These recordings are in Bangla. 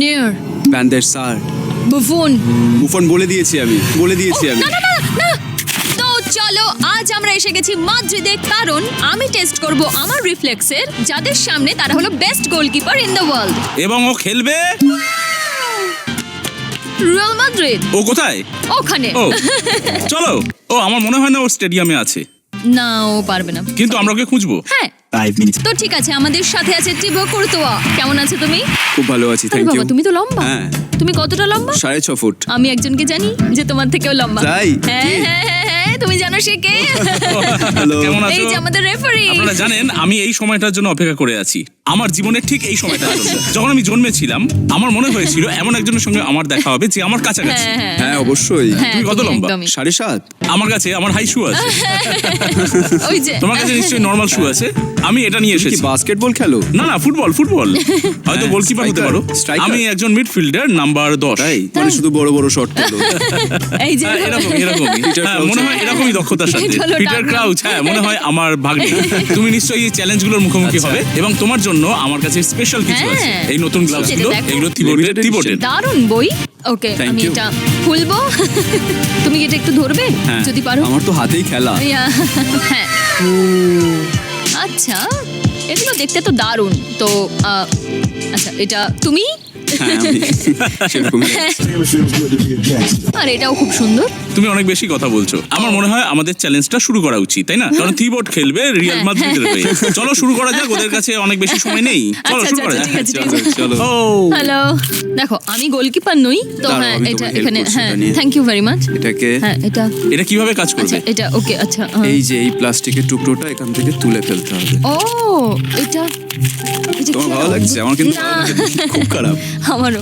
নিয়ার, ভ্যান দের সার, বুফন। বুফন বলে দিয়েছি আমি। না না না না। তো চলো আজ আমরা এসে গেছি মাদ্রিদে, কারণ আমি টেস্ট করব আমার রিফ্লেক্সের, যাদের সামনে তারা হলো best goalkeeper in the world. এবং ও খেলবে রিয়াল মাদ্রিদ। ও কোথায়? ওখানে। ও চলো। ও আমার মনে হয় না ও স্টেডিয়ামে আছে, না ও পারবে না। কিন্তু আমরা ওকে খুঁজবো। হ্যাঁ 5 মিনিট। তো ঠিক আছে, আমাদের সাথে আছে টিবো কুর্তোয়া। কেমন আছো তুমি? খুব ভালো আছি, আরে থ্যাংক ইউ। বাবা, তুমি তো লম্বা। হ্যাঁ। তুমি কতটা লম্বা? 6.5 ফুট। আমি একজনকে জানি যে তোমার থেকেও লম্বা। তাই? হ্যাঁ কে? হ্যাঁ হ্যাঁ হ্যাঁ, তুমি জানো সে কে? হ্যালো। কেমন এই আছো? যে আমাদের রেফারি। আপনারা জানেন আমি এই সময়টার জন্য অপেক্ষা করে আছি, আমার জীবনের ঠিক এই সময়টার জন্য। যখন আমি জন্মেছিলাম আমার মনে হয়েছিল এমন একজনের সঙ্গে আমার দেখা হবে যে আমার কাছাকাছি। হ্যাঁ হ্যাঁ হ্যাঁ অবশ্যই। হ্যাঁ, তুমি কত লম্বা? একদমই। 7.5। আমার কাছে আমার হাই শু আছে, ওই যে তোমার কাছে নিশ্চয়ই নরমাল শু আছে। আমি এটা নিয়ে কি এসেছি। বাস্কেটবল খেলো? না না, ফুটবল ফুটবল। হয়তো হ্যাঁ, গোলকিপার হতে striker, পারো। striker। আমি একজন মিডফিল্ডার নাম্বার 10। তাই মানে শুধু বড় বড় শট খেলো? এই যে এরকমই Peter হ্যাঁ, Crouch। মনে হয় এরকমই দক্ষতার সাথে। এটা হলো পিটার ডাক নাম। ক্রাউচ, হ্যাঁ মনে হয় আমার ভাগ্নে। তুমি নিশ্চয়ই এই চ্যালেঞ্জগুলোর মুখোমুখি আচ্ছা। হবে, এবং তোমার জন্য আমার কাছে স্পেশাল কিছু আছে। হ্যাঁ। এই নতুন গ্লাভসগুলো, সেটা দেখো। এগুলো Limited থিবোটের। দারুণ বই। ওকে Thank আমি you. এটা খুলবো। তুমি এটা একটু ধরবে হ্যাঁ, যদি পারো। আমার তো হাতেই খেলা। ইয়া, হ্যাঁ। আচ্ছা, এগুলো দেখতে তো দারুণ। তো আচ্ছা, এটা তুমি? হ্যাঁ আমি সেরকমই। আর এটাও খুব সুন্দর। তুমি অনেক বেশি কথা বলছো। আমার মনে হয় আমাদের চ্যালেঞ্জটা শুরু করা উচিত, তাই না? কারণ থিবোট খেলবে রিয়াল হ্যাঁ, মাদ্রিদের হয়ে। চলো শুরু করা যাক, ওদের কাছে অনেক বেশি সময় নেই। চলো আচ্ছা শুরু করা আচ্ছা, যাক। ঠিক আছে ঠিক চলো আছে। চলো। ও হ্যালো, দেখো আমি গোলকিপার নই তো। দাঁড়াও, হ্যাঁ আমি এটা তোমাকে help এখানে, করছি হ্যাঁ এটা নিয়ে। Thank you very much. এটাকে হ্যাঁ এটা, এটা কিভাবে কাজ করবে? আচ্ছা এটা ওকে, আচ্ছা এই যে এই প্লাস্টিকের টুকরোটা এখান থেকে তুলে ফেলতে হবে। ও এটা, এটা তোমার কি ভালো লাগছে? আমার কিন্তু না, ভালো লাগেনি, খুব খারাপ। আমারও।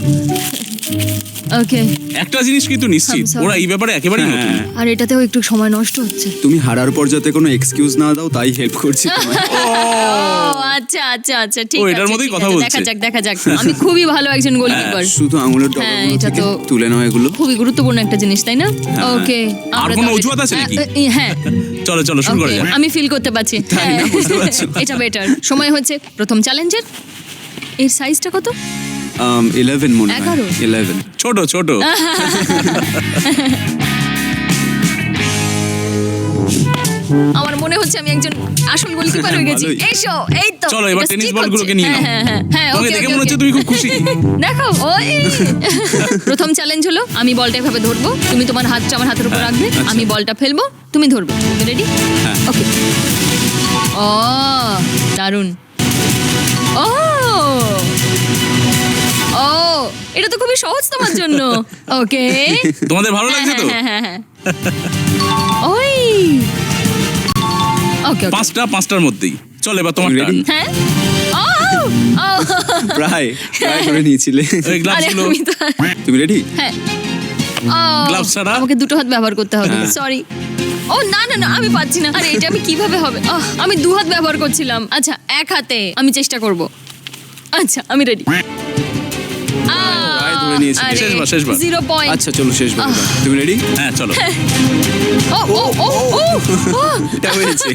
ওকে, একটা জিনিস কিন্তু নিশ্চিত, I'm sorry. ওরা এই ব্যাপারে একেবারেই নতুন। হ্যাঁ, আর এটাতেও একটু সময় নষ্ট হচ্ছে। তুমি হারার পর যাতে কোনো এক্সকিউজ না দাও তাই হেল্প করছি তোমায়। ও আচ্ছা আচ্ছা আচ্ছা, ঠিক ও, আছে এটার মধ্যেই ঠিক কথা আছে, বলছে। দেখা যাক দেখা যাক। আমি খুবই ভালো একজন গোলকিপার। শুধু আঙুলের হ্যাঁ, ডগাগুলো এটা থেকে তো- তুলে নাও এগুলো। খুবই গুরুত্বপূর্ণ একটা জিনিস, তাই না? ওকে, আর কোনো অজুহাত আছে নাকি? হ্যাঁ চলো চলো শুরু করা okay, যাক। আমি ফিল করতে পারছি। তাই না? বুঝতে পারছো? এটা বেটার। সময় হচ্ছে প্রথম চ্যালেঞ্জের। এর সাইজটা কত? 11 মনে হয়। 11 11। ছোট ছোট। আমার মনে হচ্ছে আমি একজন আসল গোলকিপার হয়ে গেছি। ভালোই। এসো, এই তো। চলো, এবার এটা টেনিস stick বলগুলোকে হচ্ছে। নিয়ে নাও। হ্যাঁ হ্যাঁ হ্যাঁ, তোমাকে okay, দেখে okay, মনে হচ্ছে okay. তুমি খুব খুশি। দেখো ওই প্রথম চ্যালেঞ্জ হলো আমি বলটা এভাবে ধরবো, তুমি তোমার হাতটা আমার হাতের উপর রাখবে, আচ্ছা। আমি বলটা ফেলবো, তুমি ধরবে। রেডি? হ্যাঁ। ওকে। ও দারুণ। ও ও, এটা তো খুবই সহজ তোমার জন্য। ওকে, তোমাদের ভালো লাগছে তো? হ্যাঁ হ্যাঁ হ্যাঁ। ওই ওকে ওকে, পাঁচটার মধ্যেই। চলো এবার তোমার তুমি টার্ন। ready? হ্যাঁ। ও ও, প্রায় করে নিয়েছিলে। ওই গ্লাভস আরে গুলো আমি তো, তুমি রেডি? হ্যাঁ। ও, Gloves ছাড়া? আমাকে দুটো হাত ব্যবহার করতে হবে। হ্যাঁ। সরি। ও না না না, আমি পাচ্ছি না। আরে এটা আমি কিভাবে হবে? আমি দু হাত ব্যবহার করছিলাম। আচ্ছা এক হাতে আমি চেষ্টা করব। আচ্ছা আমি রেডি। প্রায় ধরে নিয়েছি। শেষবার। 0 পয়েন্ট। আচ্ছা চলো শেষ বার এবার। তুমি রেডি? হ্যাঁ চলো। ও ও ও ও, ও, এটা হয়েছে।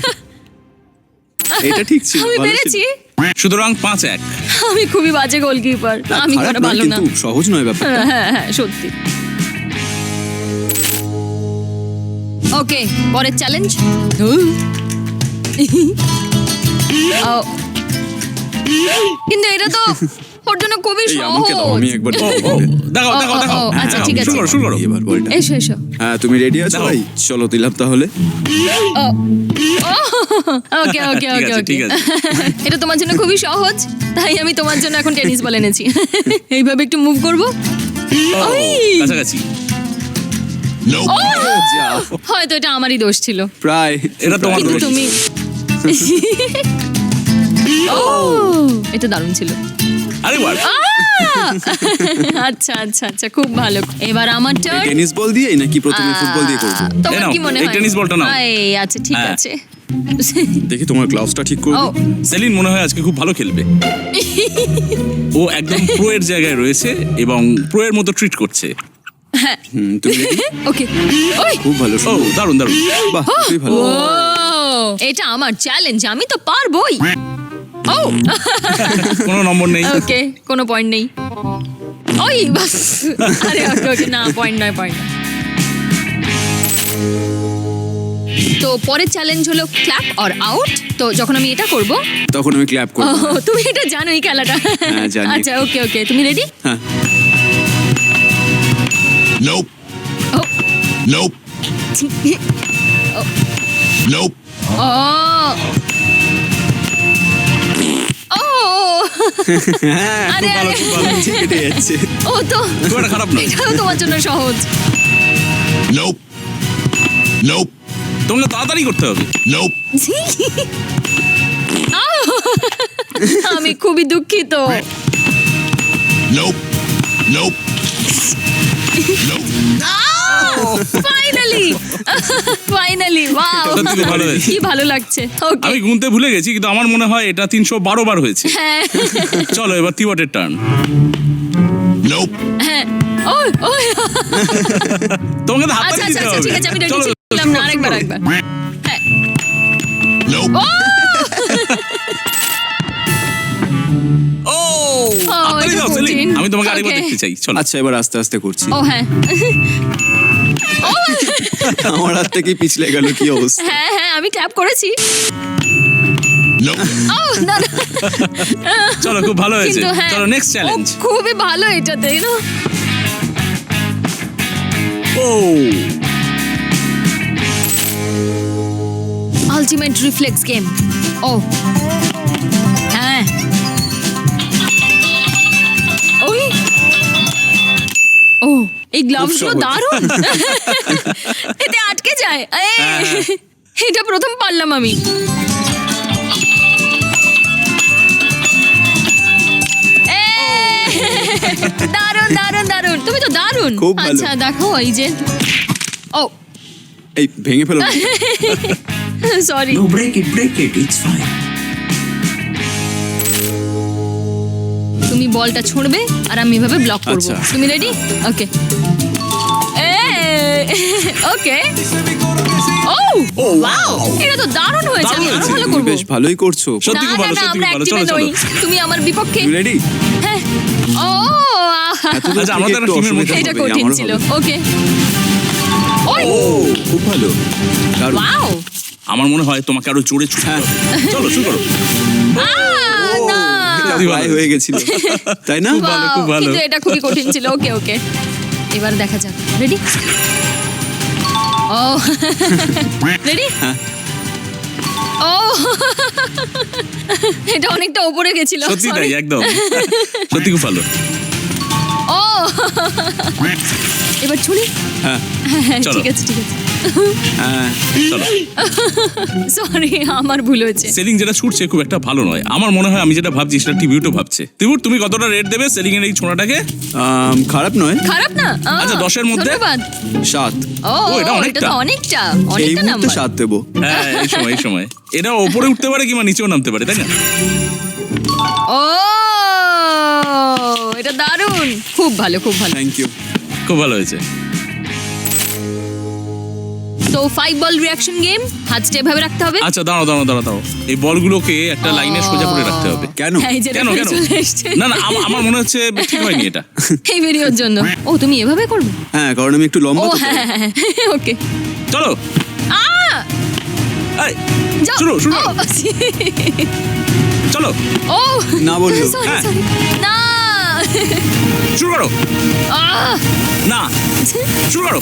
এটা ঠিক ছিল। আমি ভালো ছিল। পেরেছি। সুতরাং 5-1। আমি খুবই বাজে গোলকিপার। আমি খারাপ করে নয়, ভালো না। কিন্তু সহজ নয় ব্যাপারটা। হ্যাঁ হ্যাঁ সত্যি। ওকে, পরের চ্যালেঞ্জ। কিন্তু এটা তো ওর জন্য খুবই এই আমাকে দাও, সহজ। আমি একবার ও ও দেখাও দেখাও ও, দেখাও। ও, আচ্ছা, হ্যাঁ, ঠিক আছে। শুরু করো। এবার বলটা। এসো এসো। হ্যাঁ তুমি রেডি আছো দাও। ভাই? চলো দিলাম তাহলে। ওকে ওকে ঠিক ওকে আছে, ওকে, ঠিক আছে। এটা তোমার জন্য খুবই সহজ, তাই আমি তোমার জন্য এখন টেনিস বল এনেছি। এইভাবে একটু মুভ করবো। ওই! কাছাকাছি। ও! যা, হয়তো এটা আমারই দোষ ছিল। প্রায়। এটা তোমার কিন্তু দোষ। তুমি ও, এটা দারুণ ছিল। আরেকবার। আচ্ছা আচ্ছা আচ্ছা, খুব ভালো। এবার আমার টার্ন। টেনিস বল দিয়ে নাকি প্রথমে ফুটবল দিয়ে করবো? তোমার এই নাও, কি মনে এই হয়? টেনিস বলটা নাও। আচ্ছা ঠিক হ্যাঁ। আছে। দেখি তোমার গ্লাভসটা ঠিক করে ও দিই। সেলিন মনে হয় আজকে খুব ভালো খেলবে। ও একদম প্রো এর জায়গায় রয়েছে এবং প্রো এর মতো ট্রিট করছে। তুমি ready? ওকে। ওই খুব ভালো ও শুনো। দারুণ দারুণ। বাহ খুবই ভালো। ও, এটা আমার চ্যালেঞ্জ, আমি তো পারবোই। ও কোনো নম্বর নেই। ওকে, কোনো পয়েন্ট নেই। ওই বাস। আরে ওকে ওকে, না পয়েন্ট নয়, পয়েন্ট। তো পরের চ্যালেঞ্জ হলো ক্ল্যাপ অর আউট। তো যখন আমি এটা করব, তখন আমি ক্ল্যাপ করব। তুমি এটা জানো এই খেলাটা? হ্যাঁ, জানি। আচ্ছা ওকে ওকে, তুমি রেডি? হ্যাঁ। Nope. Oh. Nope. Nope. ও ও হ্যাঁ, আরে, খুব ভালো, আরে। খুব ভালো, নিচে কেটে যাচ্ছে। ও তো খুব একটা খারাপ নয়। এটাও তোমার জন্য সহজ। Nope. Nope. তোমাকে তাড়াতাড়ি করতে হবে। Nope. আমি খুবই দুঃখিত। Nope. Nope. Nope. Finally finally, wow, সত্যি খুব ভালো হয়েছে। কি ভালো লাগছে। ওকে, আমি গুনতে ভুলে গেছি, কিন্তু আমার মনে হয় এটা 312 বার হয়েছে। হ্যাঁ চলো এবার তিওয়াটের টার্ন। Nope. হ্যাঁ, ওই ওই, তোমাকে তো হাততালি আচ্ছা দিতে আচ্ছা হবে। ঠিক আছে, আমি রেডি চলো, ছিলাম না, আরেকবার চলো। একবার। হ্যাঁ, Nope. ও হাততালি এটা দাও, সেলিং। কঠিন। আমি তোমাকে আরেকবার Okay. দেখতে চাই। চলো। আচ্ছা, এবার আস্তে আস্তে করছি। ও হ্যাঁ আমার হাত থেকে পিছলে গেল, কি অবস্থা। হ্যাঁ হ্যাঁ, আমি ক্ল্যাপ করেছি। Nope. ও না না, চলো, খুব ভালো হয়েছে। কিন্তু হ্যাঁ, চলো নেক্সট চ্যালেঞ্জ। ও খুবই ভালো এটাতে, না? ও আলটিমেট রিফ্লেক্স গেম। ও হ্যাঁ, ওই ও এই গ্লাভস গুলো সহজ। দারুণ। এতে আটকে যায়। এটা প্রথম পারলাম আমি। দারুণ দারুণ দারুণ, তুমি তো দারুণ। খুব ভালো। আচ্ছা দেখো এই যে, ও এই ভেঙে ফেলো না। Sorry. No, break it, it's fine. তুমি বলটা ছুঁড়বে আর আমি এভাবে ব্লক করব। আচ্ছা। তুমি রেডি? ওকে, ওকে। ও ওয়াও, এটা তো দারুণ হয়েছে। আমি আরো ভালো তুমি করব। বেশ ভালোই করছো। সত্যি খুব না ভালো, না, সত্যি আমরা খুব ভালো। একটিভে চলো, নই। চলো। তুমি আমার বিপক্ষে। তুমি রেডি? হ্যাঁ। ও আচ্ছা, আমাদের একটা টিমের মধ্যে এটা কঠিন ছিল। ওকে, ওই ও খুব ভালো, দারুণ। ওয়াও, আমার মনে হয় তোমাকে আরো জোরে ছুটতে হবে। চলো শুরু করো। না এটা প্রায় হয়ে গেছিল, তাই না? খুব ভালো, খুব Wow, ভালো। কিন্তু এটা খুবই কঠিন ছিল। ওকে ওকে, এবার দেখা যাক। রেডি? ও রেডি? ও এটা অনেকটা উপরে গেছিল। সত্যি Sorry. তাই, একদম সত্যি খুব ভালো। ও এবার ছুরি। হ্যাঁ, হ্যাঁ, চলো। ঠিক আছে ঠিক আছে। হ্যাঁ, চলো। সরি, আমার ভুল হয়েছে। সেলিং যেটা ছুটছে খুব একটা ভালো নয়। আমার মনে হয় আমি যেটা ভাবছি সেটা টিভিউটো ভাবছে। টিভিউট, তুমি কতটা রেট দেবে সেলিং এর এই ছোঁড়াটাকে? খারাপ নয়। খারাপ না। আচ্ছা, 10-এর মধ্যে? ধন্যবাদ। 7। ও ও, এটা এটা অনেকটা। তো অনেকটা এই অনেকটা মুহূর্তে নাম্বার। 7 দেবো। হ্যাঁ, এই সময় এটা ওপরে উঠতে পারে কিংবা নিচেও নামতে পারে, তাই না? ও এটা দারুণ, খুব ভালো খুব ভালো। Thank you. খুব ভালো হয়েছে। তো 5 বল রিঅ্যাকশন গেম, হাতটা এভাবে রাখতে হবে। আচ্ছা, দাঁড়াও। এই বলগুলোকে একটা লাইনে সোজা করে রাখতে হবে। কেন? হ্যাঁ, এই যে কেন referee কেন? চলে এসছে। না না, আমার মনে হচ্ছে ঠিক হয়নি এটা। এই ভিডিওর জন্য। ও তুমি এভাবে করবে? হ্যাঁ, কারণ আমি একটু ও লম্বা তো তাই। হ্যাঁ ওকে। চলো, এই, যাও। শুরু শুরু ও, চলো ও না বললো। Sorry, হ্যাঁ। sorry. না শুরু করো। আহ, না, শুরু করো।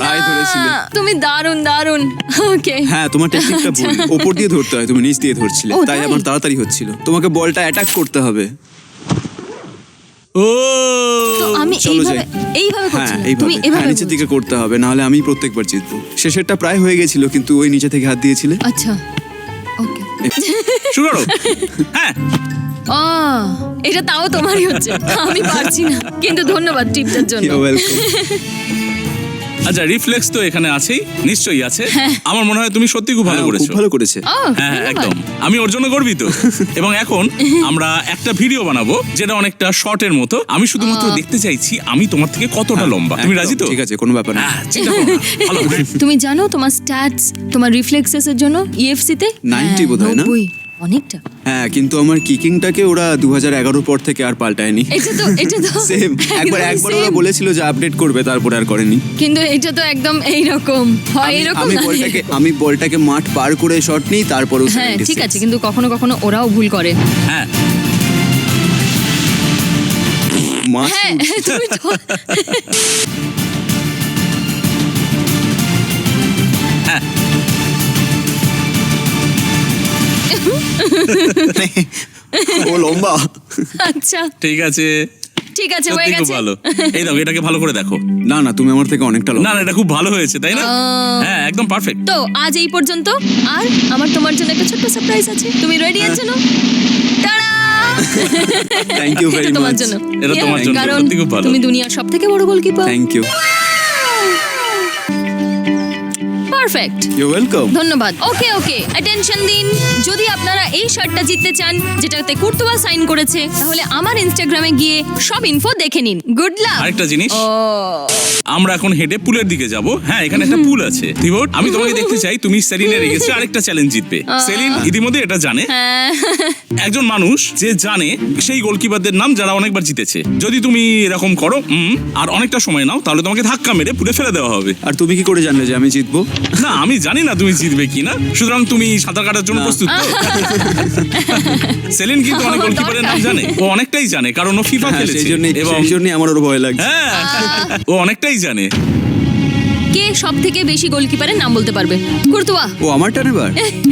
প্রায় না। ধরেছিলে। তুমি দারুণ দারুণ। ওকে, হ্যাঁ, তোমার টেকনিকটা ভুল। ওপর দিয়ে ধরতে হয়, তুমি নিচ দিয়ে ধরছিলে, ও, তাই তাই? আমার তাড়াতাড়ি হচ্ছিল। তোমাকে বলটা অ্যাটাক করতে হবে। ও তো আমি চলো এইভাবে যাই। এইভাবে হ্যাঁ, করছিলাম। এইভাবে। তুমি হ্যাঁ, এভাবে নিচের দিকে করতে হবে, নাহলে আমি প্রত্যেকবার জিতবো। শেষেরটা প্রায় হয়ে গেছিল, কিন্তু ওই নিচে থেকে হাত দিয়েছিলে। আচ্ছা ওকে। শুরু করো। হ্যাঁ, এটা তাও তোমারই হচ্ছে, আমি পারছি না, কিন্তু ধন্যবাদ টিপটার জন্য। You're welcome. আচ্ছা, রিফ্লেক্স তো এখানে আছেই, নিশ্চয়ই আছে। আমার মনে হয় তুমি সত্যি খুব ভালো হ্যাঁ, করেছো। খুব ভালো করেছে। ও, হ্যাঁ, ধন্যবাদ। একদম। আমি ওর জন্য গর্বিত। এবং এখন আমরা একটা ভিডিও বানাবো যেটা অনেকটা শর্টের মতো। আমি শুধুমাত্র দেখতে চাইছি আমি তোমার থেকে কতটা লম্বা। তুমি একদম, রাজি তো? ঠিক আছে, কোনো ব্যাপার না। হ্যাঁ, চিন্তা করো না। ভালো হবে। তুমি জানো তোমার স্ট্যাটস, তোমার রিফ্লেক্সেস এর জন্য ইএফসি তে 90 বোধহয় না? অনেকটা। হ্যাঁ, কিন্তু আমার কিকিংটাকে ওরা 2011 পর থেকে আর পাল্টায়নি। এটা তো সেম একবার ওরা same। বলেছিল যে আপডেট করবে, তারপর আর করেনি। কিন্তু এটা তো একদম এইরকম হয়, এরকম না। আমি বলটাকে মাঠ পার করে শট নিই, তারপরেও হ্যাঁ 76। ঠিক আছে, কিন্তু কখনো কখনো ওরাও ভুল করে। হ্যাঁ মাঠ হ্যাঁ তুমি তো হ্যাঁ ও লম্বা। আচ্ছা ঠিক আছে, ঠিক আছে, হয়ে সত্যি খুব গেছে। ভালো। এই দেখো, এটাকে ভালো করে দেখো। না না, তুমি আমার থেকে অনেকটা না লম্বা। না, এটা খুব ভালো হয়েছে, তাই না? হ্যাঁ, একদম পারফেক্ট। তো আজ এই পর্যন্ত। আর আমার তোমার জন্য একটা ছোট্ট সারপ্রাইজ আছে। তুমি রেডি আছো না? টাড়া! থ্যাংক ইউ ভেরি এটা তোমার মাচ। জন্য। এটা তোমার জন্য, কারণ সত্যি খুব ভালো। তুমি দুনিয়ার সবথেকে বড় goalkeeper. Thank you. Perfect. You welcome. ধন্যবাদ। ওকে ওকে, অ্যাটেনশন দিন। যদি আপনারা এই শার্টটা জিততে চান যেটাতে কুর্তুয়া সাইন করেছে, তাহলে আমার ইনস্টাগ্রামে গিয়ে সব ইনফো দেখে নিন। Good luck. আরেকটা জিনিস, ও আমরা এখন হেঁটে পুলের দিকে যাব। হ্যাঁ, এখানে একটা পুল আছে। থিবোট, আমি তোমাকে দেখতে চাই তুমি সেলিনের এগেইনস্টে আরেকটা চ্যালেঞ্জ জিতবে। সেলিন ইতিমধ্যে এটা জানে। হ্যাঁ। একজন মানুষ যে জানে সেই গোলকিপারদের নাম যারা অনেকবার জিতেছে, যদি তুমি এরকম করো আর অনেকটা সময় নাও, তাহলে তোমাকে ধাক্কা মেরে পুলে ফেলে দেওয়া হবে। আর তুমি কি করে জানলে যে আমি জিতবো? না, আমি জানি না তুমি জিতবে কিনা, সুতরাং তুমি সাঁতার কাটার জন্য না। প্রস্তুত তো? সেলিন কিন্তু অনেক গোলকিপারের নাম জানে, ও অনেকটাই জানে, কারণ ও ফিফা হ্যাঁ, খেলেছে এবং সেই জন্যই আমার ওর ভয় লাগছে। হ্যাঁ ও অনেকটাই জানে। কে সব থেকে বেশি গোলকিপারের নাম বলতে পারবে? কুর্তুয়া, ও আমার টার্ন এবার।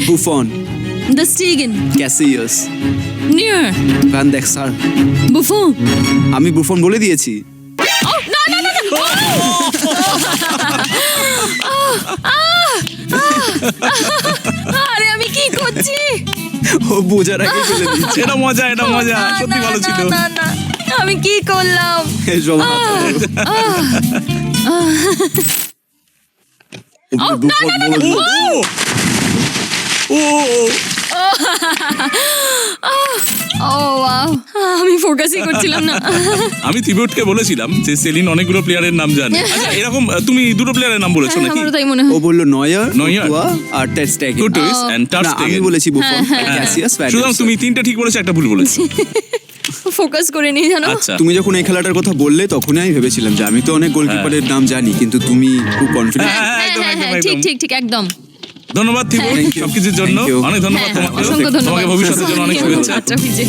Buffon, ter Stegen, Casillas, Neuer, Van der Sar. Buffon. আমি বুফন বলে দিয়েছি। ও না না না না! আরে আমি কি করছি? ও বোঝার আগে ফেলে দিয়েছে। এটা মজা, এটা মজা, না, সত্যি না, ভালো ছিল। না, না, না, আমি কি করলাম? এসব হাত ধরো। বুফন বলে দিয়েছে। ও ও ওয়াও, আমি ফোকাসই করছিলাম না। আমি থিবোটকে বলেছিলাম যে সেলিন অনেকগুলো প্লেয়ারের নাম জানে। আচ্ছা, এরকম তুমি দুটো প্লেয়ারের নাম বলেছো হ্যাঁ, নাকি? আমারও তাই মনে ও হয়। বললো নয়ার, নয়ার, কুর্তুয়া আর টের স্টেগেন। কুর্টুইস এন্ড টার না, আমি স্টেগেন। বলেছি বুফন, হ্যাঁ, ক্যাসিয়াস, ভ্যান সুতরাং ডেক তুমি তিনটা ঠিক বলেছো, একটা ভুল বলেছো। ফোকাস করে নেই জানো। আচ্ছা, তুমি যখন এই খেলাটার কথা বললে তখনই আমি ভেবেছিলাম যে আমি তো অনেক গোলকিপারের নাম জানি, কিন্তু তুমি খুব কনফিডেন্ট। হ্যাঁ, হ্যাঁ একদম, হ্যাঁ একদম, হ্যাঁ, ঠিক একদম। ঠিক ঠিক একদম। ধন্যবাদ থিবোট Thank you. সবকিছুর জন্য। Thank you. অনেক ধন্যবাদ হ্যাঁ, তোমাকে। অসংখ্য ধন্যবাদ। তোমাকে ভবিষ্যতের জন্য অনেক শুভেচ্ছা। আচ্ছা, ভিজে।